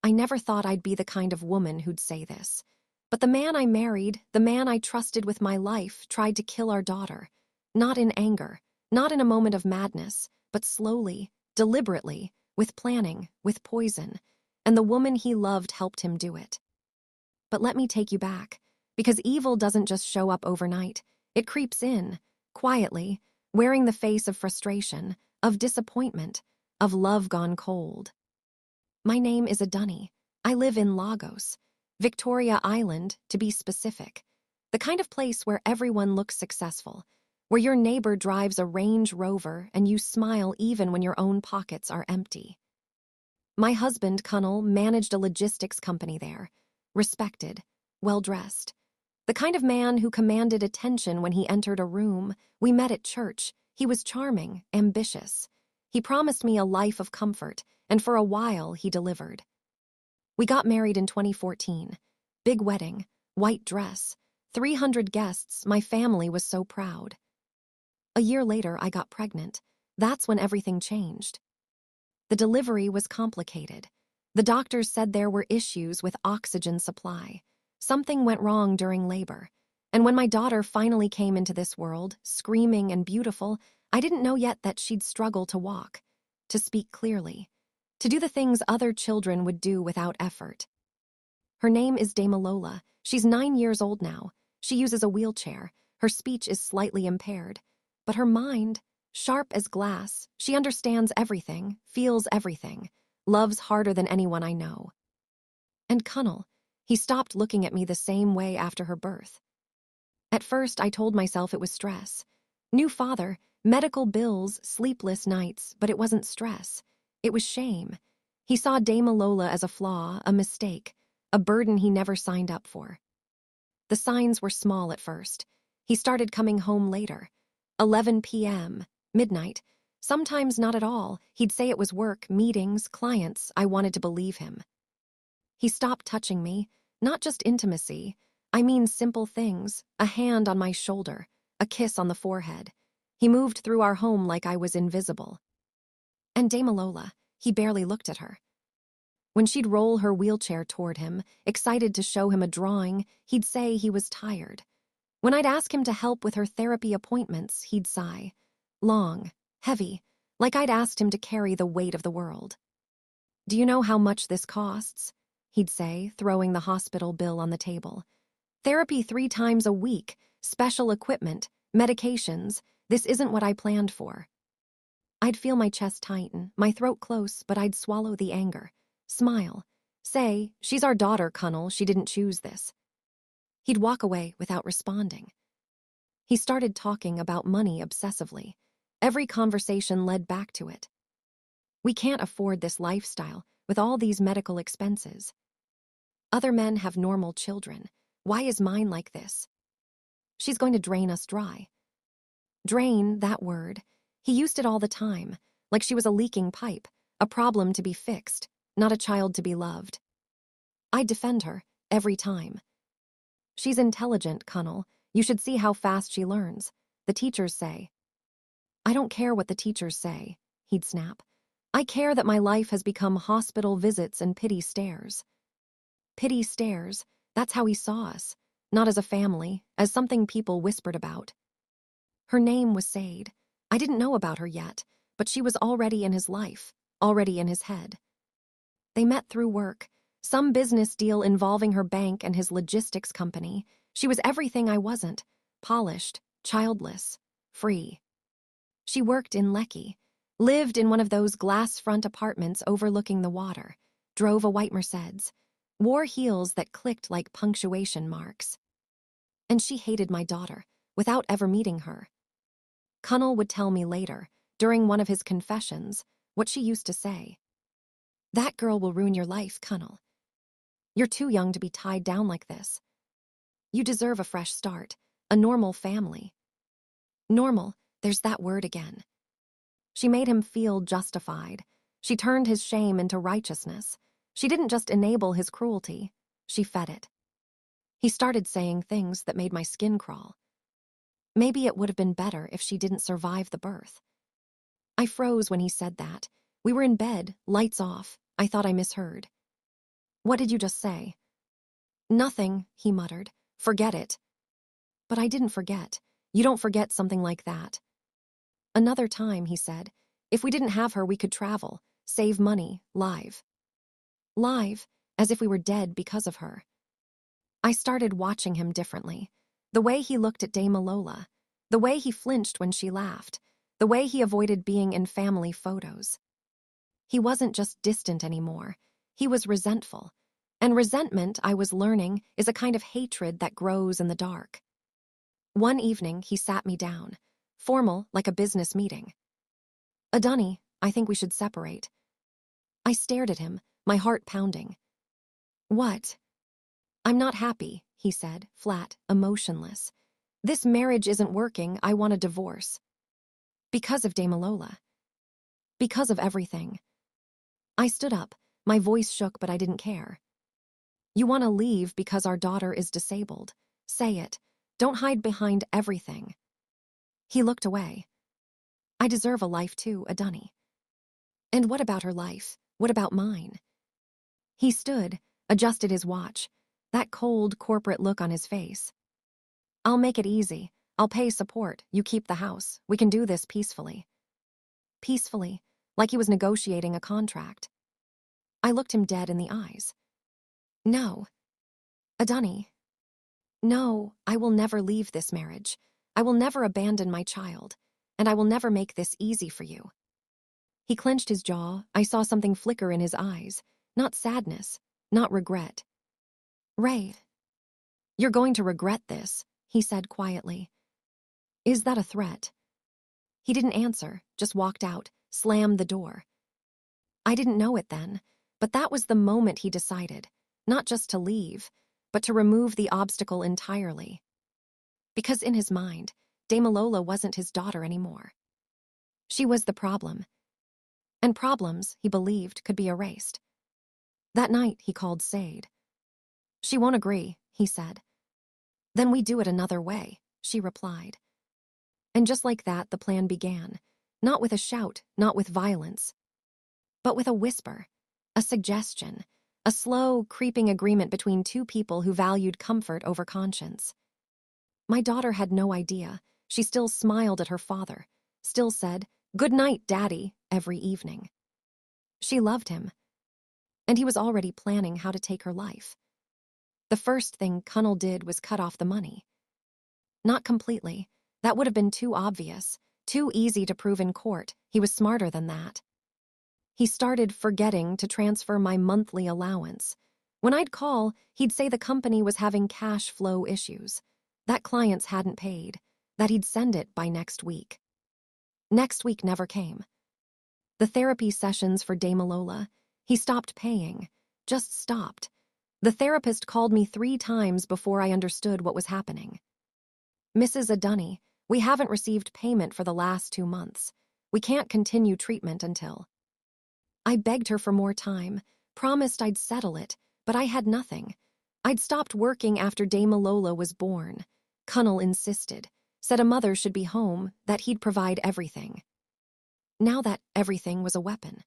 I never thought I'd be the kind of woman who'd say this. But the man I married, the man I trusted with my life, tried to kill our daughter. Not in anger, not in a moment of madness, but slowly, deliberately, with planning, with poison. And the woman he loved helped him do it. But let me take you back, because evil doesn't just show up overnight. It creeps in, quietly, wearing the face of frustration, of disappointment, of love gone cold. My name is Adunni. I live in Lagos, Victoria Island, to be specific. The kind of place where everyone looks successful, where your neighbor drives a Range Rover and you smile even when your own pockets are empty. My husband, Kunal, managed a logistics company there, respected, well-dressed. The kind of man who commanded attention when he entered a room. We met at church. He was charming, ambitious. He promised me a life of comfort, and for a while he delivered. We got married in 2014. Big wedding, white dress, 300 guests. My family was so proud. A year later, I got pregnant. That's when everything changed. The delivery was complicated. The doctors said there were issues with oxygen supply. Something went wrong during labor. And when my daughter finally came into this world, screaming and beautiful, I didn't know yet that she'd struggle to walk, to speak clearly, to do the things other children would do without effort. Her name is Damalola. She's 9 years old now. She uses a wheelchair. Her speech is slightly impaired. But her mind, sharp as glass, she understands everything, feels everything, loves harder than anyone I know. And Kunal, he stopped looking at me the same way after her birth. At first, I told myself it was stress. New father, medical bills, sleepless nights, but it wasn't stress. It was shame. He saw Damalola as a flaw, a mistake, a burden he never signed up for. The signs were small at first. He started coming home later. 11 p.m., midnight. Sometimes not at all. He'd say it was work, meetings, clients. I wanted to believe him. He stopped touching me, not just intimacy. I mean simple things, a hand on my shoulder, a kiss on the forehead. He moved through our home like I was invisible. And Damalola, he barely looked at her. When she'd roll her wheelchair toward him, excited to show him a drawing, he'd say he was tired. When I'd ask him to help with her therapy appointments, he'd sigh. Long, heavy, like I'd asked him to carry the weight of the world. "Do you know how much this costs?" he'd say, throwing the hospital bill on the table. "Therapy 3 times a week, special equipment, medications. This isn't what I planned for." I'd feel my chest tighten, my throat close, but I'd swallow the anger, smile, say, "She's our daughter, Kunal, she didn't choose this." He'd walk away without responding. He started talking about money obsessively. Every conversation led back to it. "We can't afford this lifestyle with all these medical expenses. Other men have normal children. Why is mine like this? She's going to drain us dry." Drain, that word. He used it all the time, like she was a leaking pipe, a problem to be fixed, not a child to be loved. I'd defend her, every time. "She's intelligent, Kunal. You should see how fast she learns. The teachers say." "I don't care what the teachers say," he'd snap. "I care that my life has become hospital visits and pity stares." Pity stares, that's how he saw us. Not as a family, as something people whispered about. Her name was Sade. I didn't know about her yet, but she was already in his life, already in his head. They met through work, some business deal involving her bank and his logistics company. She was everything I wasn't, polished, childless, free. She worked in Lekki, lived in one of those glass-front apartments overlooking the water, drove a white Mercedes, wore heels that clicked like punctuation marks. And she hated my daughter, without ever meeting her. Kunal would tell me later, during one of his confessions, what she used to say. "That girl will ruin your life, Kunal. You're too young to be tied down like this. You deserve a fresh start, a normal family." Normal, there's that word again. She made him feel justified. She turned his shame into righteousness. She didn't just enable his cruelty, she fed it. He started saying things that made my skin crawl. Maybe it would have been better if she didn't survive the birth. I froze when he said that. We were in bed, lights off. I thought I misheard. What did you just say? Nothing, he muttered. Forget it. But I didn't forget. You don't forget something like that. Another time, he said. If we didn't have her, we could travel, save money, live. Live, as if we were dead because of her. I started watching him differently. The way he looked at Dame Alola, the way he flinched when she laughed, the way he avoided being in family photos. He wasn't just distant anymore. He was resentful. And resentment, I was learning, is a kind of hatred that grows in the dark. One evening, he sat me down, formal like a business meeting. Adunni, I think we should separate. I stared at him, my heart pounding. What? I'm not happy, he said, flat, emotionless. This marriage isn't working, I want a divorce. Because of Dame Alola. Because of everything. I stood up, my voice shook, but I didn't care. You want to leave because our daughter is disabled. Say it. Don't hide behind everything. He looked away. I deserve a life too, Adunni. And what about her life? What about mine? He stood, adjusted his watch, that cold, corporate look on his face. I'll make it easy. I'll pay support. You keep the house. We can do this peacefully. Peacefully, like he was negotiating a contract. I looked him dead in the eyes. No. Adunni. No, I will never leave this marriage. I will never abandon my child. And I will never make this easy for you. He clenched his jaw. I saw something flicker in his eyes. Not sadness, not regret. Ray, you're going to regret this, he said quietly. Is that a threat? He didn't answer, just walked out, slammed the door. I didn't know it then, but that was the moment he decided, not just to leave, but to remove the obstacle entirely. Because in his mind, Dame Alola wasn't his daughter anymore. She was the problem. And problems, he believed, could be erased. That night, he called Sade. She won't agree, he said. Then we do it another way, she replied. And just like that, the plan began, not with a shout, not with violence, but with a whisper, a suggestion, a slow, creeping agreement between two people who valued comfort over conscience. My daughter had no idea. She still smiled at her father, still said, "Good night, Daddy," every evening. She loved him, and he was already planning how to take her life. The first thing Cunnel did was cut off the money. Not completely. That would have been too obvious, too easy to prove in court. He was smarter than that. He started forgetting to transfer my monthly allowance. When I'd call, he'd say the company was having cash flow issues, that clients hadn't paid, that he'd send it by next week. Next week never came. The therapy sessions for Dame Alola, he stopped paying, just stopped. The therapist called me 3 times before I understood what was happening. Mrs. Adunni, we haven't received payment for the last 2 months. We can't continue treatment until. I begged her for more time, promised I'd settle it, but I had nothing. I'd stopped working after Dame Alola was born. Cunnel insisted, said a mother should be home, that he'd provide everything. Now that everything was a weapon.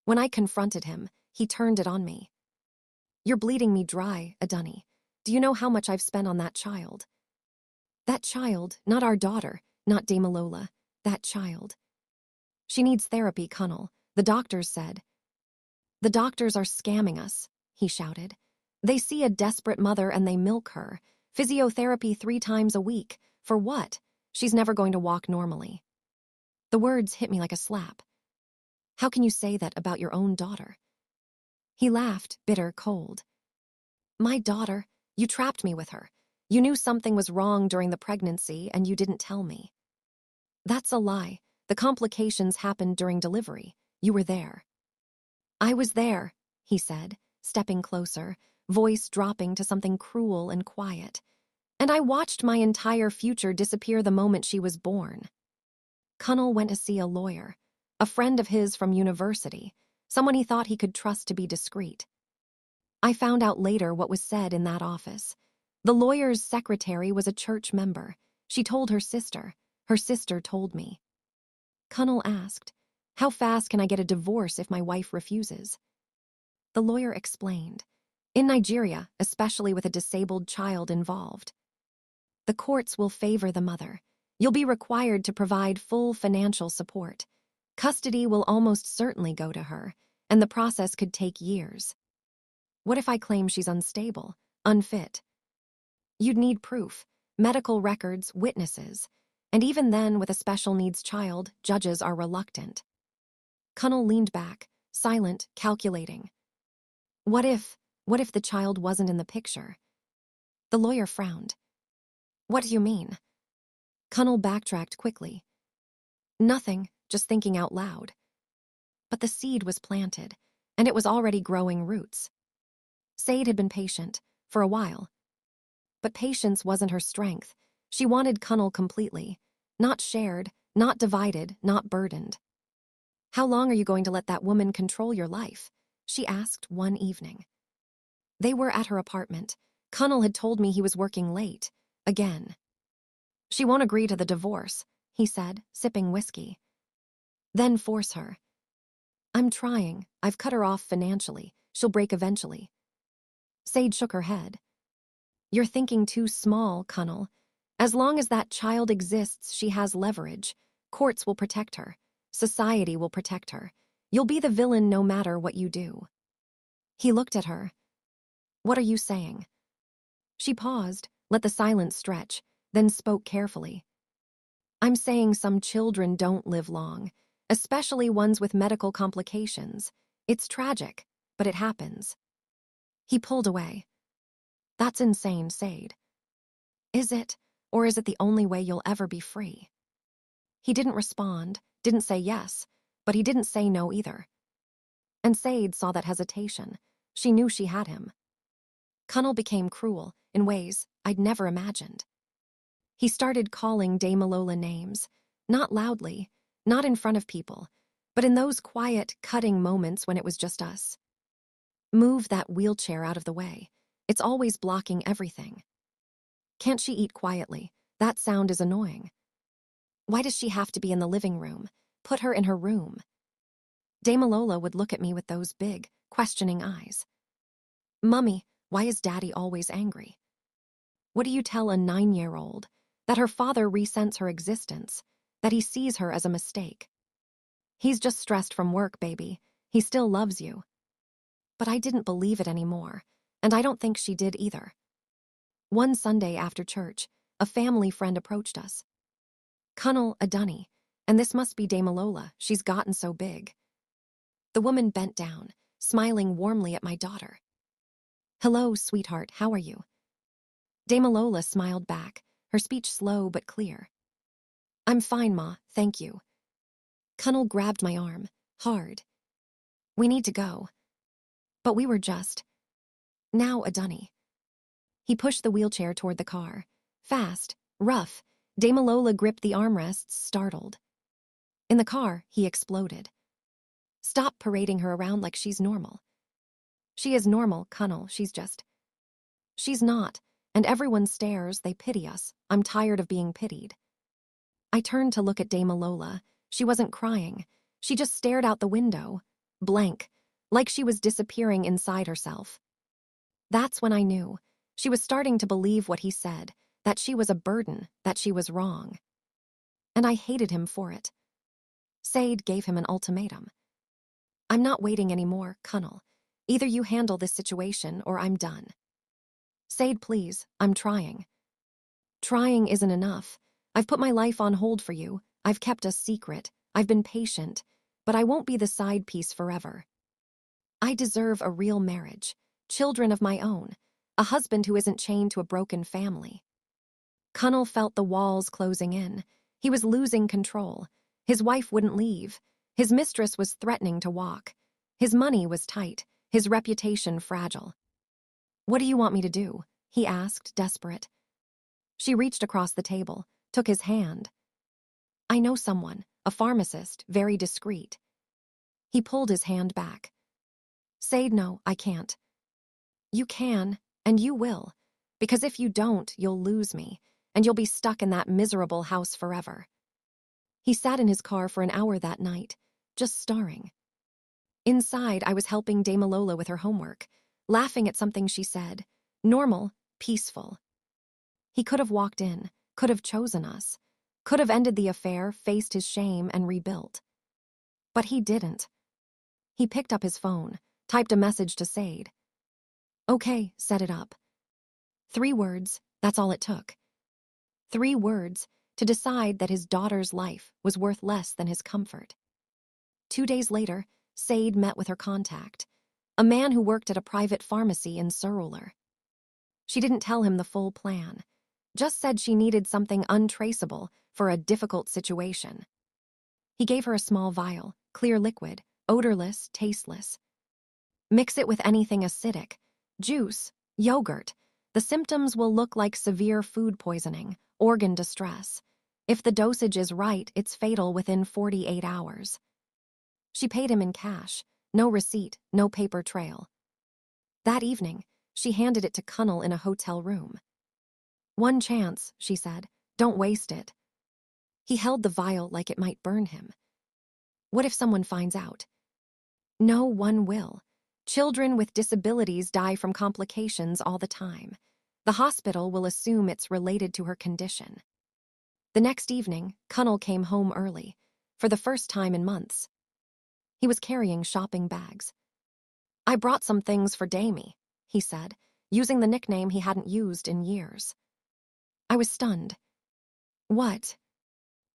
When I confronted him, he turned it on me. You're bleeding me dry, Adunni. Do you know how much I've spent on that child? That child, not our daughter, not Dame Alola, that child. She needs therapy, Cunnel, the doctors said. The doctors are scamming us, he shouted. They see a desperate mother and they milk her. Physiotherapy 3 times a week. For what? She's never going to walk normally. The words hit me like a slap. How can you say that about your own daughter? He laughed, bitter, cold. My daughter, you trapped me with her. You knew something was wrong during the pregnancy and you didn't tell me. That's a lie. The complications happened during delivery. You were there. I was there, he said, stepping closer, voice dropping to something cruel and quiet. And I watched my entire future disappear the moment she was born. Cunnel went to see a lawyer, a friend of his from university, someone he thought he could trust to be discreet. I found out later what was said in that office. The lawyer's secretary was a church member. She told her sister. Her sister told me. Cunnel asked, how fast can I get a divorce if my wife refuses? The lawyer explained. In Nigeria, especially with a disabled child involved, the courts will favor the mother. You'll be required to provide full financial support. Custody will almost certainly go to her, and the process could take years. What if I claim she's unstable, unfit? You'd need proof, medical records, witnesses. And even then, with a special needs child, judges are reluctant. Connell leaned back, silent, calculating. What if the child wasn't in the picture? The lawyer frowned. What do you mean? Connell backtracked quickly. Nothing, just thinking out loud. But the seed was planted, and it was already growing roots. Sade had been patient, for a while. But patience wasn't her strength. She wanted Connell completely. Not shared, not divided, not burdened. How long are you going to let that woman control your life? She asked one evening. They were at her apartment. Connell had told me he was working late. Again. She won't agree to the divorce, he said, sipping whiskey. Then force her. I'm trying. I've cut her off financially. She'll break eventually. Sade shook her head. You're thinking too small, Connell. As long as that child exists, she has leverage. Courts will protect her. Society will protect her. You'll be the villain no matter what you do. He looked at her. What are you saying? She paused, let the silence stretch, then spoke carefully. I'm saying some children don't live long, especially ones with medical complications. It's tragic, but it happens. He pulled away. That's insane, Sade. Is it, or is it the only way you'll ever be free? He didn't respond, didn't say yes, but he didn't say no either. And Sade saw that hesitation. She knew she had him. Connell became cruel, in ways I'd never imagined. He started calling Damalola names, not loudly, not in front of people, but in those quiet, cutting moments when it was just us. Move that wheelchair out of the way. It's always blocking everything. Can't she eat quietly? That sound is annoying. Why does she have to be in the living room? Put her in her room. Damalola would look at me with those big, questioning eyes. Mummy, why is Daddy always angry? What do you tell a 9-year-old? That her father resents her existence, that he sees her as a mistake. He's just stressed from work, baby. He still loves you. But I didn't believe it anymore, and I don't think she did either. One Sunday after church, a family friend approached us. Connell Adunny, and this must be Damalola, she's gotten so big. The woman bent down, smiling warmly at my daughter. Hello, sweetheart, how are you? Damalola smiled back, her speech slow but clear. I'm fine, Ma, thank you. Connell grabbed my arm, hard. We need to go. But we were just. Now Adunny. He pushed the wheelchair toward the car. Fast, rough, Damalola gripped the armrests, startled. In the car, he exploded. Stop parading her around like she's normal. She is normal, Connell, she's just. She's not, and everyone stares, they pity us. I'm tired of being pitied. I turned to look at Damalola. She wasn't crying. She just stared out the window, blank, like she was disappearing inside herself. That's when I knew. She was starting to believe what he said, that she was a burden, that she was wrong. And I hated him for it. Sade gave him an ultimatum. I'm not waiting anymore, Connell. Either you handle this situation or I'm done. Sade, please, I'm trying. Trying isn't enough. I've put my life on hold for you. I've kept a secret. I've been patient. But I won't be the side piece forever. I deserve a real marriage, children of my own, a husband who isn't chained to a broken family. Connell felt the walls closing in. He was losing control. His wife wouldn't leave. His mistress was threatening to walk. His money was tight, his reputation fragile. What do you want me to do? He asked, desperate. She reached across the table, took his hand. I know someone, a pharmacist, very discreet. He pulled his hand back. Sade, no, I can't. You can, and you will, because if you don't, you'll lose me, and you'll be stuck in that miserable house forever. He sat in his car for an hour that night, just staring. Inside, I was helping Dame Lola with her homework, laughing at something she said. Normal, peaceful. He could have walked in, could have chosen us, could have ended the affair, faced his shame, and rebuilt. But he didn't. He picked up his phone, typed a message to Sade. Okay, set it up. 3 words, that's all it took. 3 words to decide that his daughter's life was worth less than his comfort. 2 days later, Sade met with her contact, a man who worked at a private pharmacy in Surrey. She didn't tell him the full plan, just said she needed something untraceable for a difficult situation. He gave her a small vial, clear liquid, odorless, tasteless. Mix it with anything acidic, juice, yogurt. The symptoms will look like severe food poisoning, organ distress. If the dosage is right, it's fatal within 48 hours. She paid him in cash, no receipt, no paper trail. That evening, she handed it to Cunnel in a hotel room. One chance, she said, don't waste it. He held the vial like it might burn him. What if someone finds out? No one will. Children with disabilities die from complications all the time. The hospital will assume it's related to her condition. The next evening, Cunnel came home early, for the first time in months. He was carrying shopping bags. I brought some things for Damie, he said, using the nickname he hadn't used in years. I was stunned. What?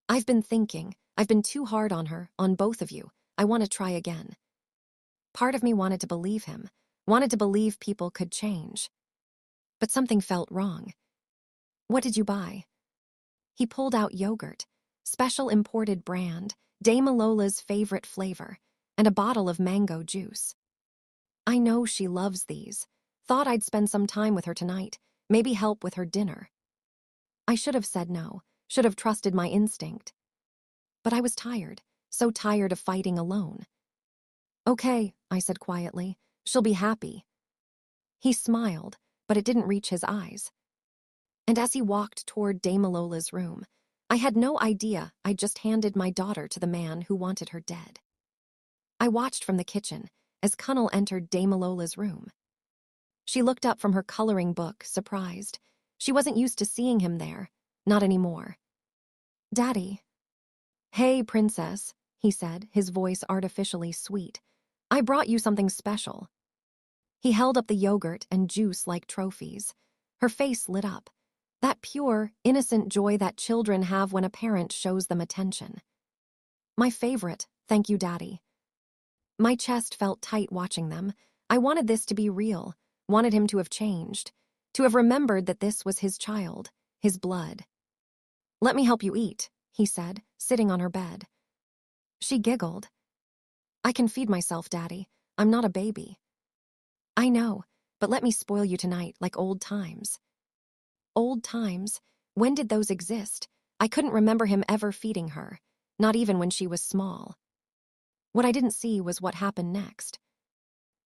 I've been thinking. I've been too hard on her, on both of you. I want to try again. Part of me wanted to believe him, wanted to believe people could change. But something felt wrong. What did you buy? He pulled out yogurt, special imported brand, Dame Lola's favorite flavor, and a bottle of mango juice. I know she loves these. Thought I'd spend some time with her tonight, maybe help with her dinner. I should have said no, should have trusted my instinct. But I was tired, so tired of fighting alone. Okay, I said quietly, she'll be happy. He smiled, but it didn't reach his eyes. And as he walked toward Dame Lola's room, I had no idea I'd just handed my daughter to the man who wanted her dead. I watched from the kitchen as Cunnel entered Dame Lola's room. She looked up from her coloring book, surprised. She wasn't used to seeing him there, not anymore. Daddy. Hey, princess, he said, his voice artificially sweet. I brought you something special. He held up the yogurt and juice like trophies. Her face lit up. That pure, innocent joy that children have when a parent shows them attention. My favorite, thank you, Daddy. My chest felt tight watching them. I wanted this to be real, wanted him to have changed, to have remembered that this was his child, his blood. Let me help you eat, he said, sitting on her bed. She giggled. I can feed myself, Daddy. I'm not a baby. I know, but let me spoil you tonight like old times. Old times? When did those exist? I couldn't remember him ever feeding her, not even when she was small. What I didn't see was what happened next.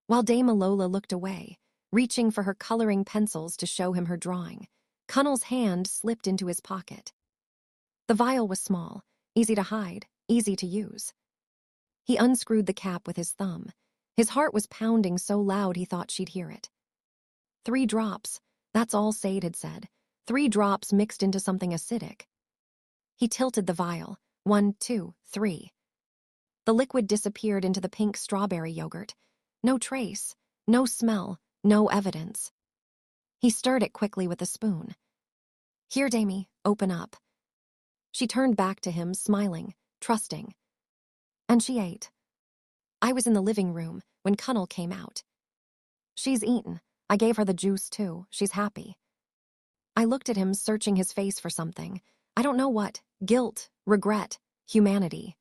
While Dame Lola looked away, reaching for her coloring pencils to show him her drawing, Cunnel's hand slipped into his pocket. The vial was small, easy to hide, easy to use. He unscrewed the cap with his thumb. His heart was pounding so loud he thought she'd hear it. 3 drops, that's all Sade had said. 3 drops mixed into something acidic. He tilted the vial. 1, 2, 3. The liquid disappeared into the pink strawberry yogurt. No trace, no smell, no evidence. He stirred it quickly with a spoon. Here, Damie, open up. She turned back to him, smiling, trusting. And she ate. I was in the living room when Cunnel came out. She's eaten. I gave her the juice too. She's happy. I looked at him, searching his face for something. I don't know what. Guilt, regret, humanity.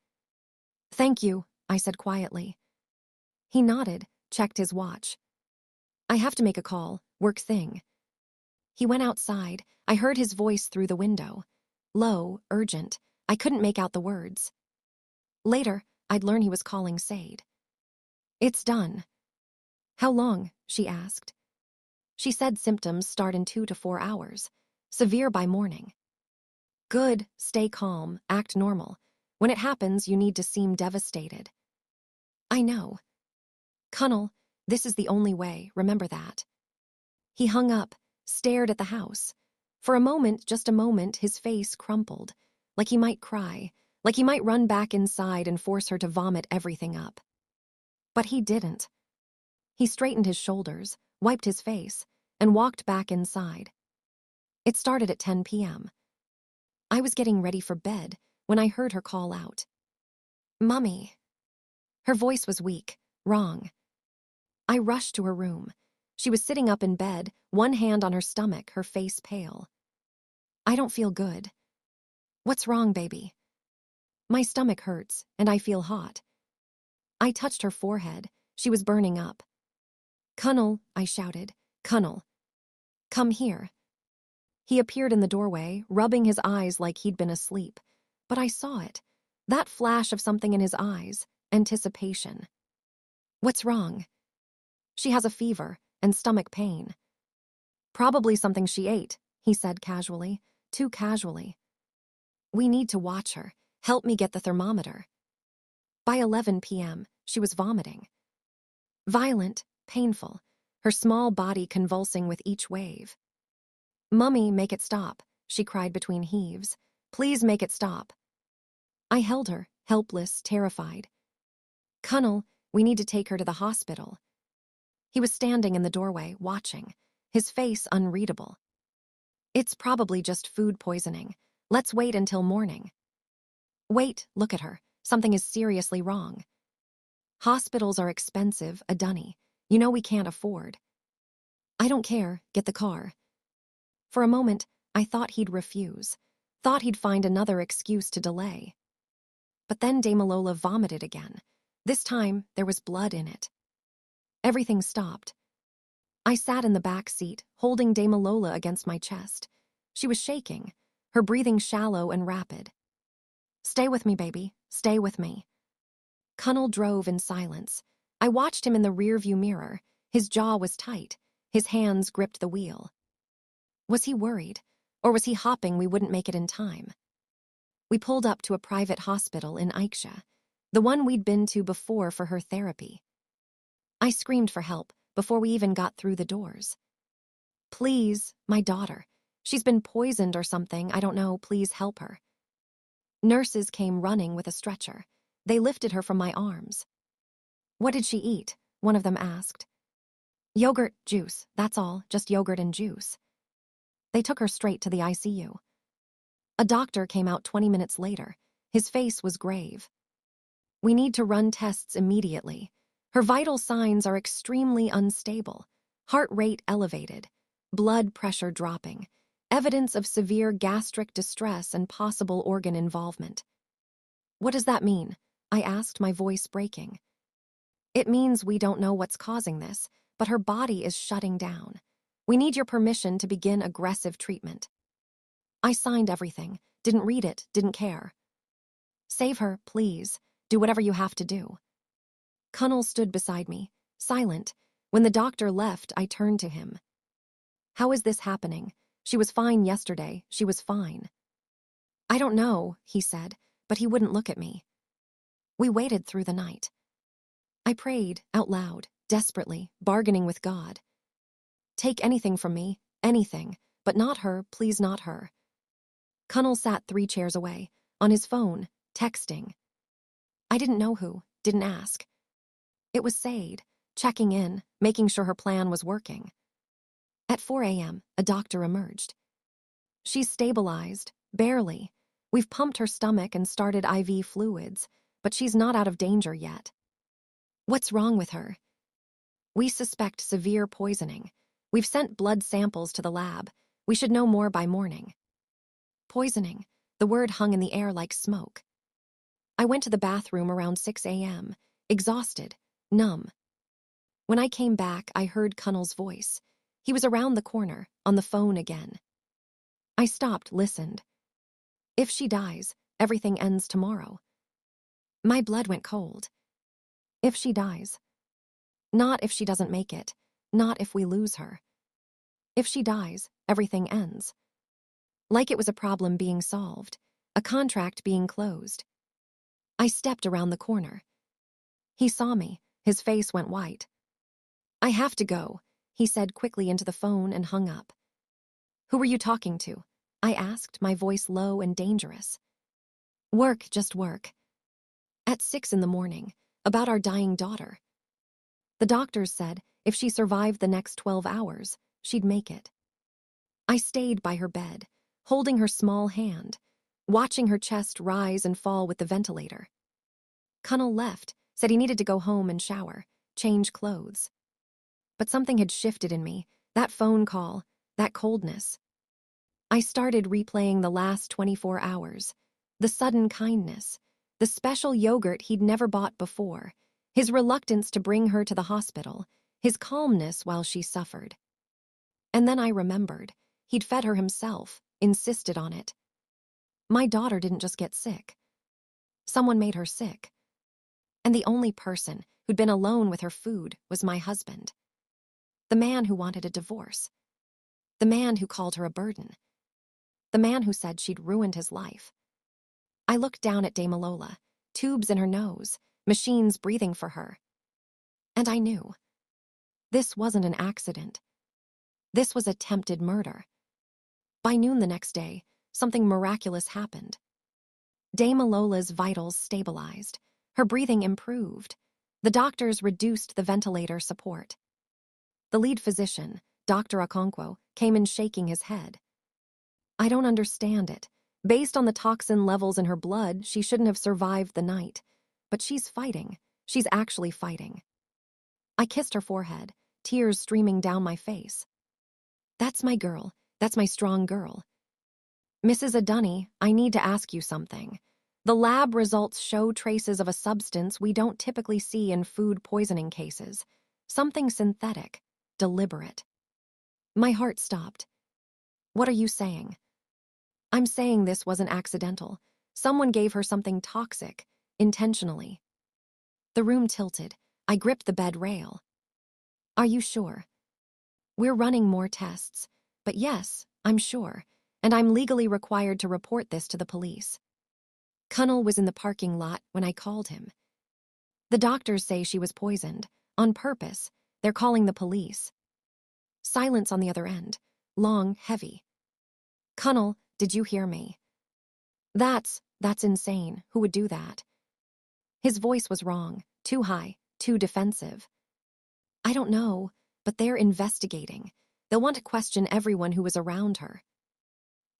Thank you, I said quietly. He nodded, checked his watch. I have to make a call, work thing. He went outside. I heard his voice through the window. Low, urgent. I couldn't make out the words. Later, I'd learn he was calling Sade. It's done. How long? She asked. She said symptoms start in 2 to 4 hours. Severe by morning. Good, stay calm, act normal. When it happens, you need to seem devastated. I know. Cunnel, this is the only way, remember that. He hung up, stared at the house. For a moment, just a moment, his face crumpled, like he might cry, like he might run back inside and force her to vomit everything up. But he didn't. He straightened his shoulders, wiped his face, and walked back inside. It started at 10 p.m. I was getting ready for bed when I heard her call out. "Mummy." Her voice was weak, wrong. I rushed to her room. She was sitting up in bed, one hand on her stomach, her face pale. "I don't feel good." "What's wrong, baby?" "My stomach hurts, and I feel hot." I touched her forehead. She was burning up. "Cunnel," I shouted. "Cunnel, come here." He appeared in the doorway, rubbing his eyes like he'd been asleep. But I saw it. That flash of something in his eyes, anticipation. "What's wrong?" "She has a fever and stomach pain." "Probably something she ate," he said casually, too casually. "We need to watch her. Help me get the thermometer." By 11 p.m., she was vomiting. Violent, painful, her small body convulsing with each wave. "Mummy, make it stop," she cried between heaves. "Please make it stop." I held her, helpless, terrified. "Cunnel, we need to take her to the hospital." He was standing in the doorway, watching, his face unreadable. "It's probably just food poisoning. Let's wait until morning." "Wait, look at her. Something is seriously wrong." "Hospitals are expensive, a dunny. You know we can't afford." "I don't care, get the car." For a moment, I thought he'd refuse, thought he'd find another excuse to delay. But then Dame Alola vomited again. This time, there was blood in it. Everything stopped. I sat in the back seat, holding Dame Alola against my chest. She was shaking, her breathing shallow and rapid. "Stay with me, baby, stay with me." Cunnel drove in silence. I watched him in the rearview mirror. His jaw was tight. His hands gripped the wheel. Was he worried? Or was he hoping we wouldn't make it in time? We pulled up to a private hospital in Aisha, the one we'd been to before for her therapy. I screamed for help before we even got through the doors. "Please, my daughter. She's been poisoned or something, I don't know, please help her." Nurses came running with a stretcher. They lifted her from my arms. "What did she eat?" one of them asked. "Yogurt, juice, that's all, just yogurt and juice." They took her straight to the ICU. A doctor came out 20 minutes later. His face was grave. "We need to run tests immediately. Her vital signs are extremely unstable. Heart rate elevated, blood pressure dropping, evidence of severe gastric distress and possible organ involvement." "What does that mean?" I asked, my voice breaking. "It means we don't know what's causing this, but her body is shutting down. We need your permission to begin aggressive treatment." I signed everything, didn't read it, didn't care. "Save her, please. Do whatever you have to do." Cunnel stood beside me, silent. When the doctor left, I turned to him. "How is this happening? She was fine yesterday, she was fine." "I don't know," he said, but he wouldn't look at me. We waited through the night. I prayed, out loud, desperately, bargaining with God. "Take anything from me, anything, but not her, please not her." Cunnel sat 3 chairs away, on his phone, texting. I didn't know who, didn't ask. It was Sade, checking in, making sure her plan was working. At 4 a.m., a doctor emerged. "She's stabilized, barely. We've pumped her stomach and started IV fluids, but she's not out of danger yet." "What's wrong with her?" "We suspect severe poisoning. We've sent blood samples to the lab. We should know more by morning." Poisoning. The word hung in the air like smoke. I went to the bathroom around 6 a.m., exhausted, numb. When I came back, I heard Cunnel's voice. He was around the corner, on the phone again. I stopped, listened. "If she dies, everything ends tomorrow." My blood went cold. If she dies. Not if she doesn't make it. Not if we lose her. If she dies, everything ends. Like it was a problem being solved, a contract being closed. I stepped around the corner. He saw me, His face went white. "I have to go," he said quickly into the phone and hung up. "Who were you talking to?" I asked, my voice low and dangerous. "Work, just work." At 6 in the morning, about our dying daughter. The doctors said if she survived the next 12 hours, she'd make it. I stayed by her bed, holding her small hand, watching her chest rise and fall with the ventilator. Cunnel left, said he needed to go home and shower, change clothes. But something had shifted in me, that phone call, that coldness. I started replaying the last 24 hours, the sudden kindness, the special yogurt he'd never bought before, his reluctance to bring her to the hospital, his calmness while she suffered. And then I remembered, he'd fed her himself, insisted on it. My daughter didn't just get sick. Someone made her sick. And the only person who'd been alone with her food was my husband. The man who wanted a divorce. The man who called her a burden. The man who said she'd ruined his life. I looked down at Dame Alola, tubes in her nose, machines breathing for her. And I knew. This wasn't an accident. This was attempted murder. By noon the next day, something miraculous happened. Dame Alola's vitals stabilized. Her breathing improved. The doctors reduced the ventilator support. The lead physician, Dr. Okonkwo, came in shaking his head. "I don't understand it. Based on the toxin levels in her blood, she shouldn't have survived the night. But she's fighting. She's actually fighting." I kissed her forehead, tears streaming down my face. "That's my girl. That's my strong girl. Mrs. Adunni, I need to ask you something. The lab results show traces of a substance we don't typically see in food poisoning cases. Something synthetic, deliberate." My heart stopped. "What are you saying?" "I'm saying this wasn't accidental. Someone gave her something toxic, intentionally." The room tilted. I gripped the bed rail. "Are you sure?" "We're running more tests. But yes, I'm sure. And I'm legally required to report this to the police." Cunnel was in the parking lot when I called him. "The doctors say she was poisoned. On purpose. They're calling the police." Silence on the other end. Long, heavy. "Cunnel, did you hear me?" That's insane. Who would do that?" His voice was wrong. Too high. Too defensive. "I don't know, but they're investigating. They'll want to question everyone who was around her."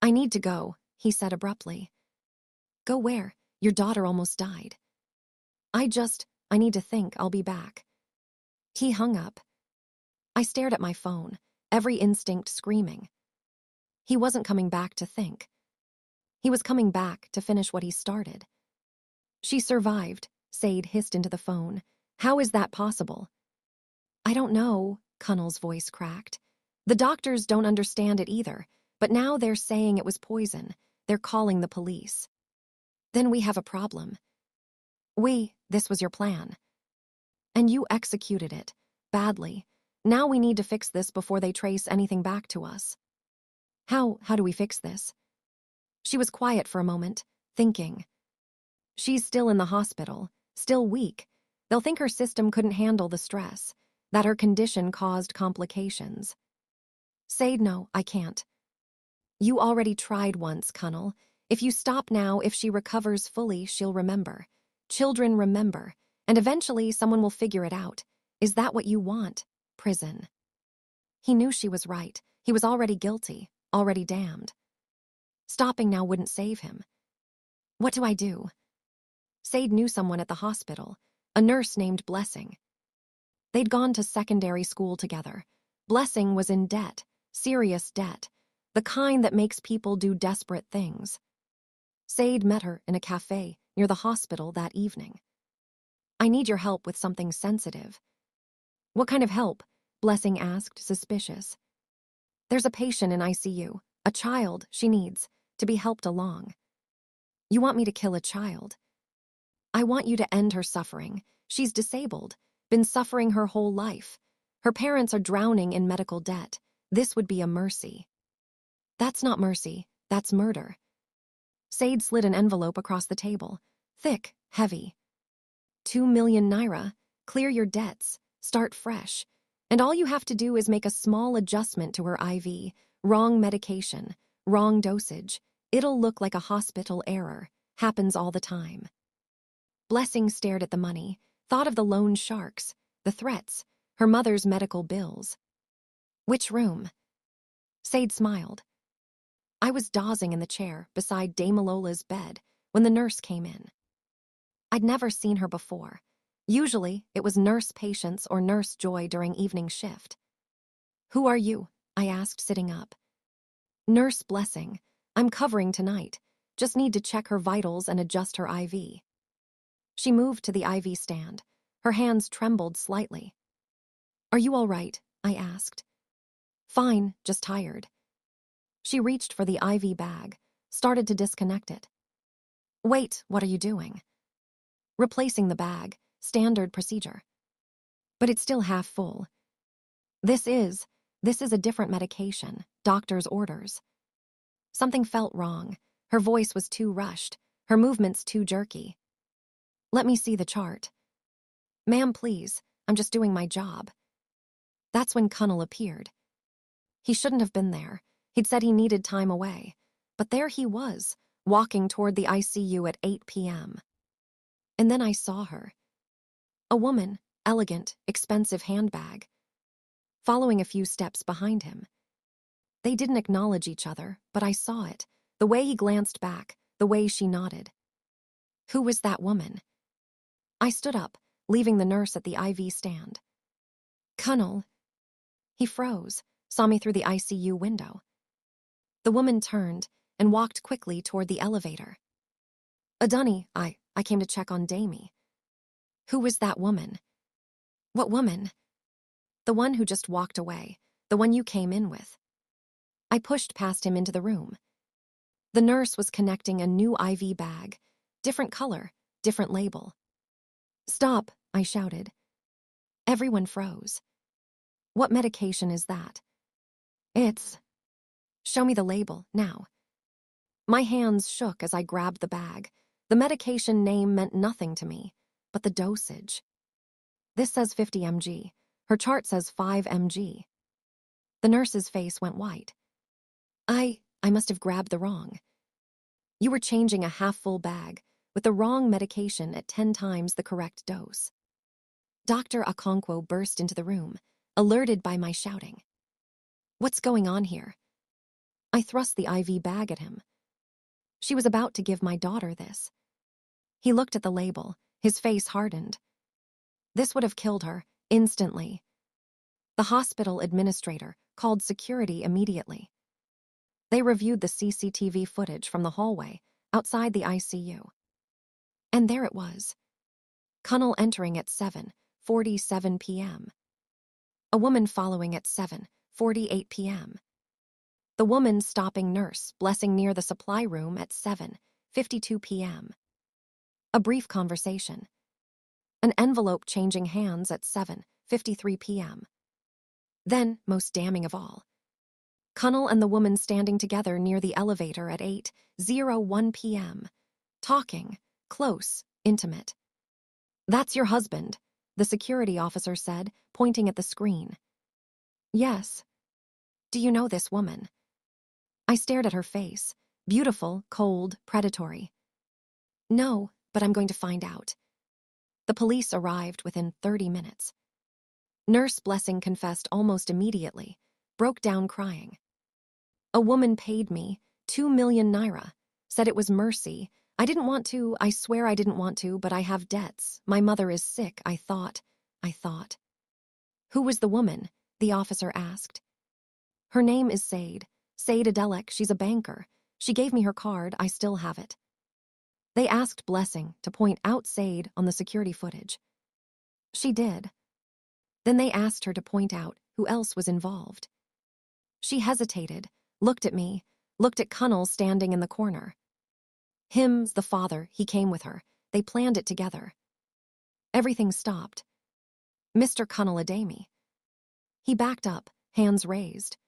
"I need to go," he said abruptly. "Go where? Your daughter almost died." I need to think. I'll be back." He hung up. I stared at my phone, every instinct screaming. He wasn't coming back to think. He was coming back to finish what he started. "She survived," Sade hissed into the phone. "How is that possible?" "I don't know," Cunnel's voice cracked. "The doctors don't understand it either, but now they're saying it was poison. They're calling the police." "Then we have a problem." This was your plan. And you executed it. Badly. Now we need to fix this before they trace anything back to us." How do we fix this?" She was quiet for a moment, thinking. "She's still in the hospital, still weak. They'll think her system couldn't handle the stress, that her condition caused complications." "Sade, no, I can't." "You already tried once, Cunnel. If you stop now, if she recovers fully, she'll remember. Children remember, and eventually someone will figure it out. Is that what you want? Prison." He knew she was right. He was already guilty, already damned. Stopping now wouldn't save him. "What do I do?" Sade knew someone at the hospital, a nurse named Blessing. They'd gone to secondary school together. Blessing was in debt, serious debt, the kind that makes people do desperate things. Sade met her in a cafe near the hospital that evening. "I need your help with something sensitive." "What kind of help?" Blessing asked, suspicious. "There's a patient in ICU, a child she needs to be helped along." "You want me to kill a child?" "I want you to end her suffering. She's disabled, been suffering her whole life. Her parents are drowning in medical debt. This would be a mercy." "That's not mercy, that's murder." Sade slid an envelope across the table. Thick, heavy. 2 million naira. Clear your debts. Start fresh. And all you have to do is make a small adjustment to her IV. Wrong medication. Wrong dosage. It'll look like a hospital error. Happens all the time. Blessing stared at the money, thought of the loan sharks, the threats, her mother's medical bills. Which room? Sade smiled. I was dozing in the chair beside Dame Alola's bed when the nurse came in. I'd never seen her before. Usually, it was Nurse Patience or Nurse Joy during evening shift. Who are you? I asked, sitting up. Nurse Blessing. I'm covering tonight. Just need to check her vitals and adjust her IV. She moved to the IV stand. Her hands trembled slightly. Are you all right? I asked. Fine, just tired. She reached for the IV bag, started to disconnect it. Wait, what are you doing? Replacing the bag, standard procedure. But it's still half full. This is a different medication, doctor's orders. Something felt wrong. Her voice was too rushed, her movements too jerky. Let me see the chart. Ma'am, please, I'm just doing my job. That's when Cunnel appeared. He shouldn't have been there. He'd said he needed time away. But there he was, walking toward the ICU at 8 p.m. And then I saw her. A woman, elegant, expensive handbag. Following a few steps behind him. They didn't acknowledge each other, but I saw it. The way he glanced back, the way she nodded. Who was that woman? I stood up, leaving the nurse at the IV stand. Cunnel. He froze, saw me through the ICU window. The woman turned and walked quickly toward the elevator. Adunny, I came to check on Damie. Who was that woman? What woman? The one who just walked away, the one you came in with. I pushed past him into the room. The nurse was connecting a new IV bag, different color, different label. Stop, I shouted. Everyone froze. What medication is that? It's... Show me the label, now. My hands shook as I grabbed the bag. The medication name meant nothing to me, but the dosage. This says 50 mg. Her chart says 5 mg. The nurse's face went white. I must have grabbed the wrong. You were changing a half-full bag with the wrong medication at 10 times the correct dose. Dr. Okonkwo burst into the room, alerted by my shouting. What's going on here? I thrust the IV bag at him. She was about to give my daughter this. He looked at the label, his face hardened. This would have killed her, instantly. The hospital administrator called security immediately. They reviewed the CCTV footage from the hallway outside the ICU. And there it was. Cunnel entering at 7:47 p.m. A woman following at 7:48 p.m. The woman stopping Nurse Blessing near the supply room at 7:52 p.m. A brief conversation. An envelope changing hands at 7:53 p.m. Then, most damning of all, Cunnel and the woman standing together near the elevator at 8:01 p.m. Talking, close, intimate. That's your husband, the security officer said, pointing at the screen. Yes. Do you know this woman? I stared at her face, beautiful, cold, predatory. No, but I'm going to find out. The police arrived within 30 minutes. Nurse Blessing confessed almost immediately, broke down crying. A woman paid me 2 million naira, said it was mercy. I didn't want to, I swear I didn't want to, but I have debts. My mother is sick, I thought. Who was the woman? The officer asked. Her name is Sade. Sade Adelek, she's a banker. She gave me her card, I still have it. They asked Blessing to point out Sade on the security footage. She did. Then they asked her to point out who else was involved. She hesitated, looked at me, looked at Cunnel standing in the corner. Him's the father, he came with her. They planned it together. Everything stopped. Mr. Cunnel Ademi. He backed up, hands raised.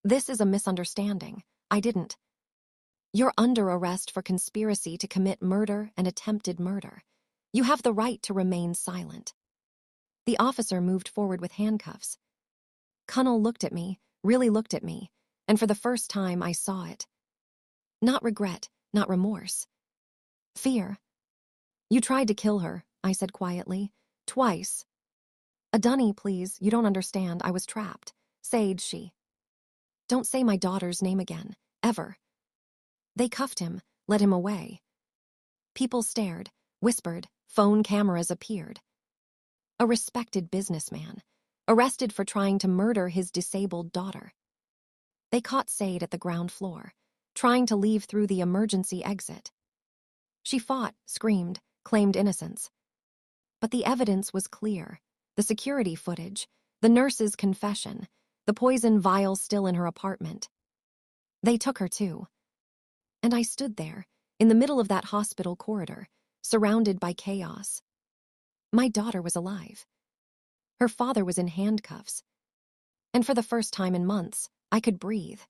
This is a misunderstanding. I didn't. You're under arrest for conspiracy to commit murder and attempted murder. You have the right to remain silent. The officer moved forward with handcuffs. Cunnel looked at me, really looked at me, and for the first time I saw it. Not regret, not remorse. Fear. You tried to kill her, I said quietly. Twice. Dunny, please, you don't understand, I was trapped. Sage, she. Don't say my daughter's name again, ever. They cuffed him, led him away. People stared, whispered, phone cameras appeared. A respected businessman, arrested for trying to murder his disabled daughter. They caught Sade at the ground floor, trying to leave through the emergency exit. She fought, screamed, claimed innocence. But the evidence was clear. The security footage, the nurse's confession, the poison vial still in her apartment. They took her too. And I stood there, in the middle of that hospital corridor, surrounded by chaos. My daughter was alive. Her father was in handcuffs. And for the first time in months, I could breathe.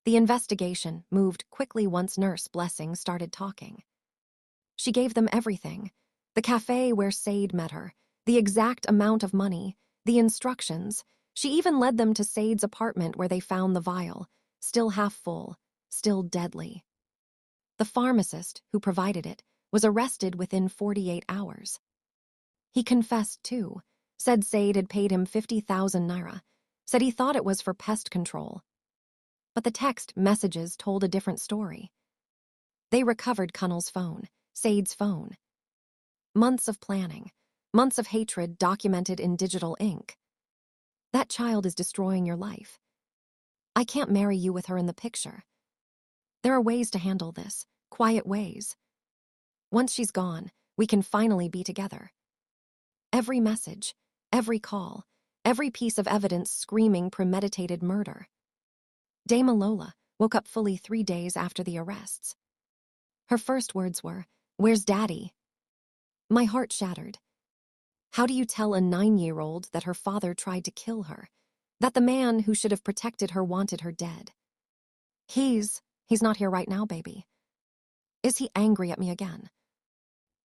The investigation moved quickly once Nurse Blessing started talking. She gave them everything. The cafe where Sade met her, the exact amount of money, the instructions. She even led them to Sade's apartment where they found the vial, still half full, still deadly. The pharmacist who provided it was arrested within 48 hours. He confessed too, said Sade had paid him 50,000 naira, said he thought it was for pest control. But the text messages told a different story. They recovered Cunnel's phone, Sade's phone. Months of planning, months of hatred documented in digital ink. That child is destroying your life. I can't marry you with her in the picture. There are ways to handle this, quiet ways. Once she's gone, we can finally be together. Every message, every call, every piece of evidence screaming premeditated murder. Dame Lola woke up fully 3 days after the arrests. Her first words were, "Where's Daddy?" My heart shattered. How do you tell a 9-year-old that her father tried to kill her? That the man who should have protected her wanted her dead? He's not here right now, baby. Is he angry at me again?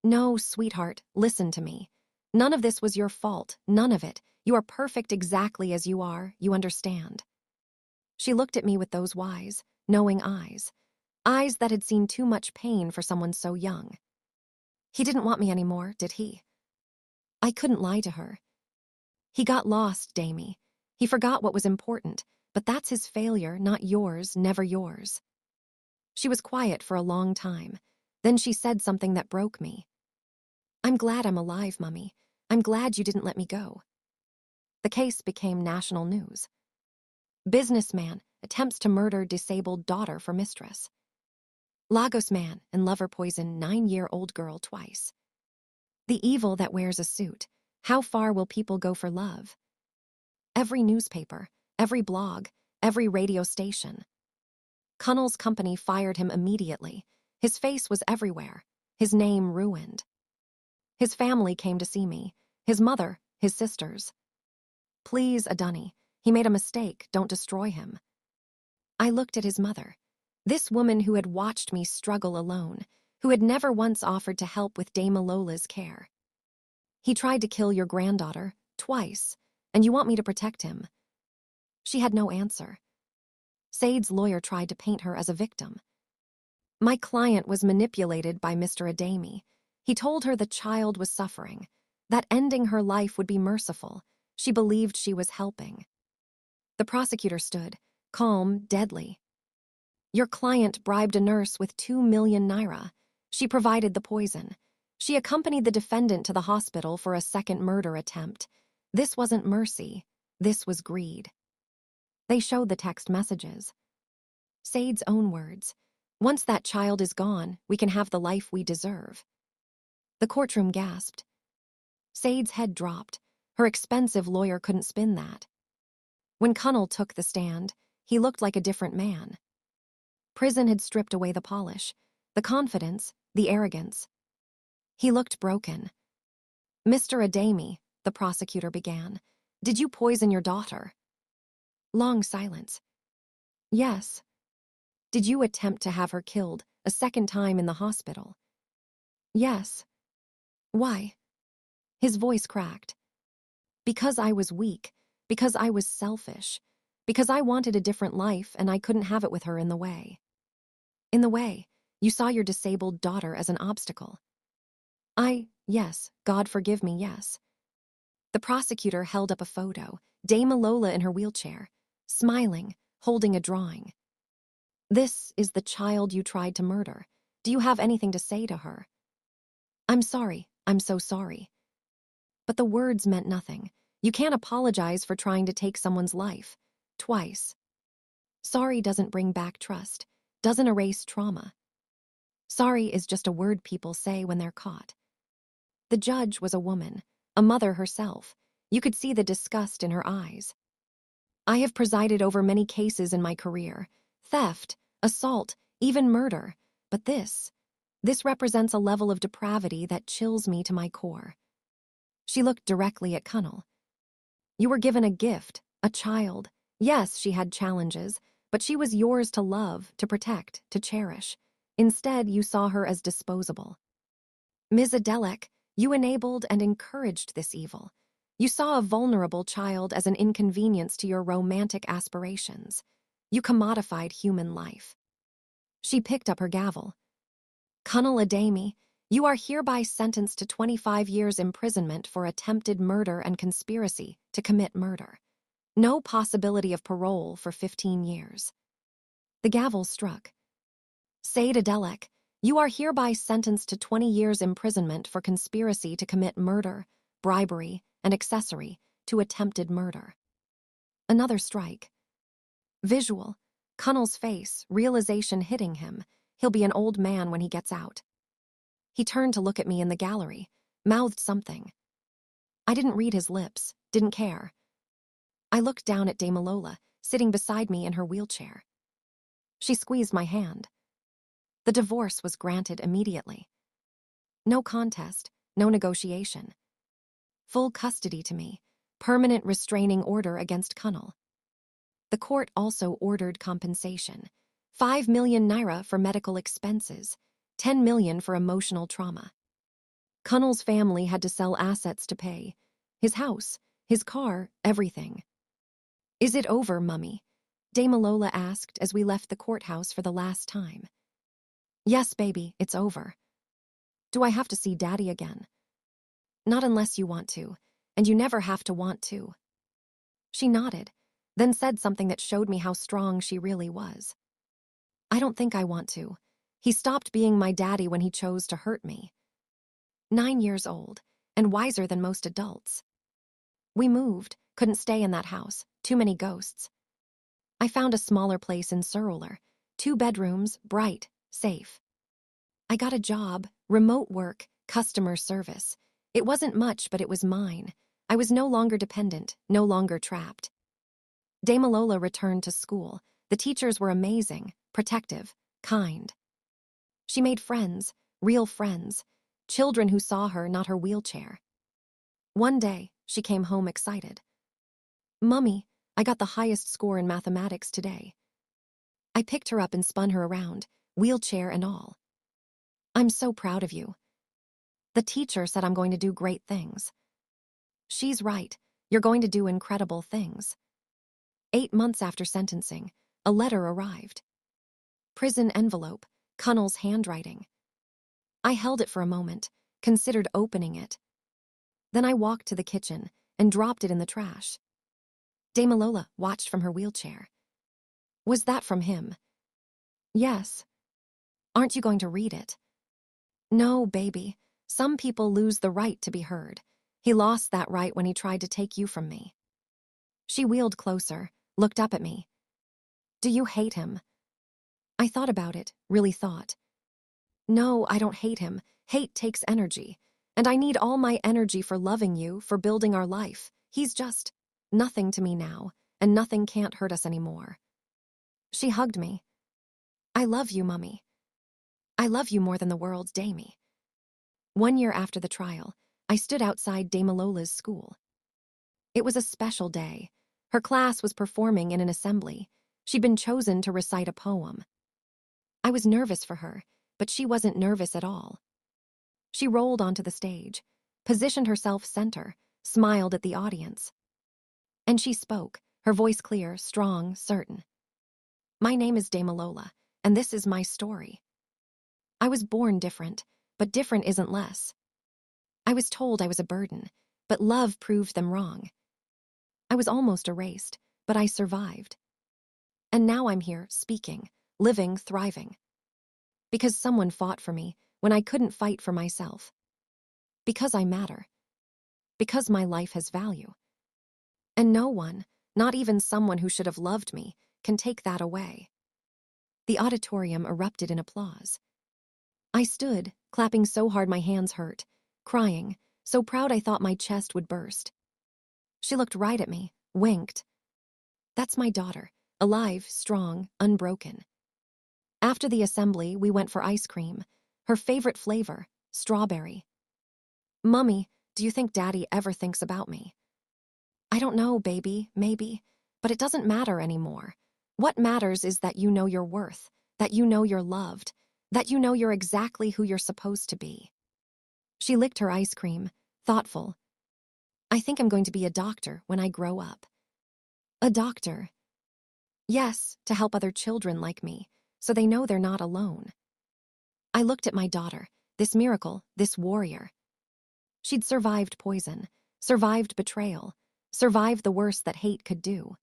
No, sweetheart, listen to me. None of this was your fault, none of it. You are perfect exactly as you are, you understand. She looked at me with those wise, knowing eyes. Eyes that had seen too much pain for someone so young. He didn't want me anymore, did he? I couldn't lie to her. He got lost, Damie. He forgot what was important, but that's his failure, not yours, never yours. She was quiet for a long time. Then she said something that broke me. I'm glad I'm alive, Mummy. I'm glad you didn't let me go. The case became national news. Businessman attempts to murder disabled daughter for mistress. Lagos man and lover poison 9-year-old girl twice. The evil that wears a suit. How far will people go for love? Every newspaper, every blog, every radio station. Cunnel's company fired him immediately. His face was everywhere. His name ruined. His family came to see me. His mother, his sisters. Please, Adunni, he made a mistake. Don't destroy him. I looked at his mother. This woman who had watched me struggle alone, who had never once offered to help with Dame Lola's care. He tried to kill your granddaughter, twice, and you want me to protect him. She had no answer. Sade's lawyer tried to paint her as a victim. My client was manipulated by Mr. Adami. He told her the child was suffering, that ending her life would be merciful. She believed she was helping. The prosecutor stood, calm, deadly. Your client bribed a nurse with 2 million naira. She provided the poison. She accompanied the defendant to the hospital for a second murder attempt. This wasn't mercy. This was greed. They showed the text messages. Sade's own words. Once that child is gone, we can have the life we deserve. The courtroom gasped. Sade's head dropped. Her expensive lawyer couldn't spin that. When Cunnel took the stand, he looked like a different man. Prison had stripped away the polish, the confidence, the arrogance. He looked broken. Mr. Adami, the prosecutor began, did you poison your daughter? Long silence. Yes. Did you attempt to have her killed a second time in the hospital? Yes. Why? His voice cracked. Because I was weak, because I was selfish, because I wanted a different life and I couldn't have it with her in the way. In the way, you saw your disabled daughter as an obstacle. Yes, God forgive me, yes. The prosecutor held up a photo, Dame Lola in her wheelchair, smiling, holding a drawing. This is the child you tried to murder. Do you have anything to say to her? I'm sorry, I'm so sorry. But the words meant nothing. You can't apologize for trying to take someone's life. Twice. Sorry doesn't bring back trust, doesn't erase trauma. Sorry is just a word people say when they're caught. The judge was a woman, a mother herself. You could see the disgust in her eyes. I have presided over many cases in my career. Theft, assault, even murder. But this represents a level of depravity that chills me to my core. She looked directly at Cunnel. You were given a gift, a child. Yes, she had challenges, but she was yours to love, to protect, to cherish. Instead, you saw her as disposable. Ms. Adelek, you enabled and encouraged this evil. You saw a vulnerable child as an inconvenience to your romantic aspirations. You commodified human life. She picked up her gavel. Cunnel Adami, you are hereby sentenced to 25 years imprisonment for attempted murder and conspiracy to commit murder. No possibility of parole for 15 years. The gavel struck. Said Adelek, you are hereby sentenced to 20 years imprisonment for conspiracy to commit murder, bribery, and accessory to attempted murder. Another strike. Visual. Cunnel's face, realization hitting him. He'll be an old man when he gets out. He turned to look at me in the gallery, mouthed something. I didn't read his lips, didn't care. I looked down at Dame Lola, sitting beside me in her wheelchair. She squeezed my hand. The divorce was granted immediately. No contest, no negotiation. Full custody to me, permanent restraining order against Cunnel. The court also ordered compensation. 5 million naira for medical expenses, 10 million for emotional trauma. Cunnel's family had to sell assets to pay. His house, his car, everything. Is it over, Mummy? Dame Lola asked as we left the courthouse for the last time. Yes, baby, it's over. Do I have to see Daddy again? Not unless you want to, and you never have to want to. She nodded, then said something that showed me how strong she really was. I don't think I want to. He stopped being my daddy when he chose to hurt me. 9 years old, and wiser than most adults. We moved, couldn't stay in that house, too many ghosts. I found a smaller place in Surrey, 2 bedrooms, bright, safe. I got a job, remote work, customer service. It wasn't much, but it was mine. I was no longer dependent, no longer trapped. Dame Lola returned to school. The teachers were amazing, protective, kind. She made friends, real friends, children who saw her, not her wheelchair. One day, she came home excited. Mummy, I got the highest score in mathematics today. I picked her up and spun her around, wheelchair and all. I'm so proud of you. The teacher said I'm going to do great things. She's right, you're going to do incredible things. 8 months after sentencing, a letter arrived. Prison envelope, Cunnel's handwriting. I held it for a moment, considered opening it. Then I walked to the kitchen and dropped it in the trash. Dame Lola watched from her wheelchair. Was that from him? Yes. Aren't you going to read it? No, baby. Some people lose the right to be heard. He lost that right when he tried to take you from me. She wheeled closer, looked up at me. Do you hate him? I thought about it, really thought. No, I don't hate him. Hate takes energy. And I need all my energy for loving you, for building our life. He's just nothing to me now, and nothing can't hurt us anymore. She hugged me. I love you, Mummy. I love you more than the world's Damie. 1 year after the trial, I stood outside Dame Lola's school. It was a special day. Her class was performing in an assembly. She'd been chosen to recite a poem. I was nervous for her, but she wasn't nervous at all. She rolled onto the stage, positioned herself center, smiled at the audience. And she spoke, her voice clear, strong, certain. My name is Damalola, and this is my story. I was born different, but different isn't less. I was told I was a burden, but love proved them wrong. I was almost erased, but I survived. And now I'm here, speaking, living, thriving. Because someone fought for me when I couldn't fight for myself. Because I matter. Because my life has value. And no one, not even someone who should have loved me, can take that away. The auditorium erupted in applause. I stood, clapping so hard my hands hurt, crying, so proud I thought my chest would burst. She looked right at me, winked. That's my daughter, alive, strong, unbroken. After the assembly, we went for ice cream. Her favorite flavor, strawberry. Mummy, do you think Daddy ever thinks about me? I don't know, baby, maybe, but it doesn't matter anymore. What matters is that you know your worth, that you know you're loved, that you know you're exactly who you're supposed to be. She licked her ice cream, thoughtful. I think I'm going to be a doctor when I grow up. A doctor. Yes, to help other children like me, so they know they're not alone. I looked at my daughter, this miracle, this warrior. She'd survived poison, survived betrayal, survived the worst that hate could do.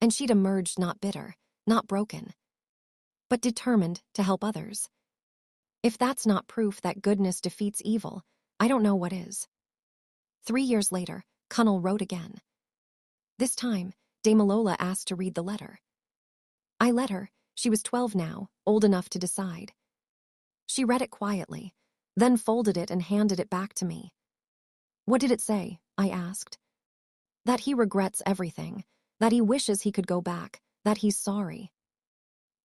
And she'd emerged not bitter, not broken, but determined to help others. If that's not proof that goodness defeats evil, I don't know what is. 3 years later, Cunnel wrote again. This time, Damalola asked to read the letter. I let her. She was 12 now, old enough to decide. She read it quietly, then folded it and handed it back to me. What did it say? I asked. That he regrets everything, that he wishes he could go back, that he's sorry.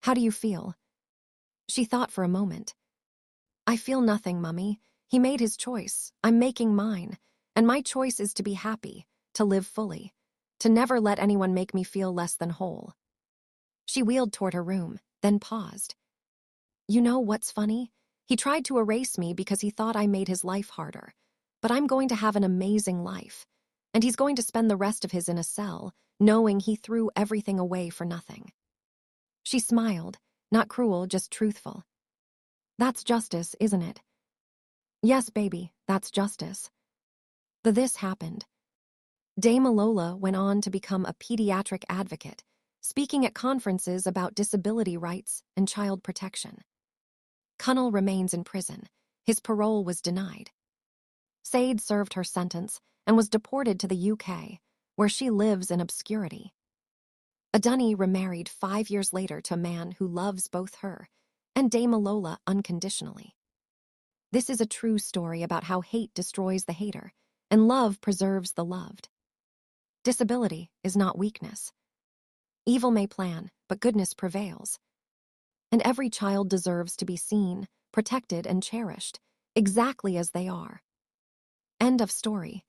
How do you feel? She thought for a moment. I feel nothing, Mummy. He made his choice. I'm making mine. And my choice is to be happy, to live fully, to never let anyone make me feel less than whole. She wheeled toward her room, then paused. You know what's funny? He tried to erase me because he thought I made his life harder. But I'm going to have an amazing life. And he's going to spend the rest of his in a cell, knowing he threw everything away for nothing. She smiled, not cruel, just truthful. That's justice, isn't it? Yes, baby, that's justice. This happened. Damalola went on to become a pediatric advocate, speaking at conferences about disability rights and child protection. Cunnel remains in prison. His parole was denied. Sade served her sentence and was deported to the UK, where she lives in obscurity. Adunni remarried 5 years later to a man who loves both her and Damalola unconditionally. This is a true story about how hate destroys the hater and love preserves the loved. Disability is not weakness. Evil may plan, but goodness prevails. And every child deserves to be seen, protected, and cherished, exactly as they are. End of story.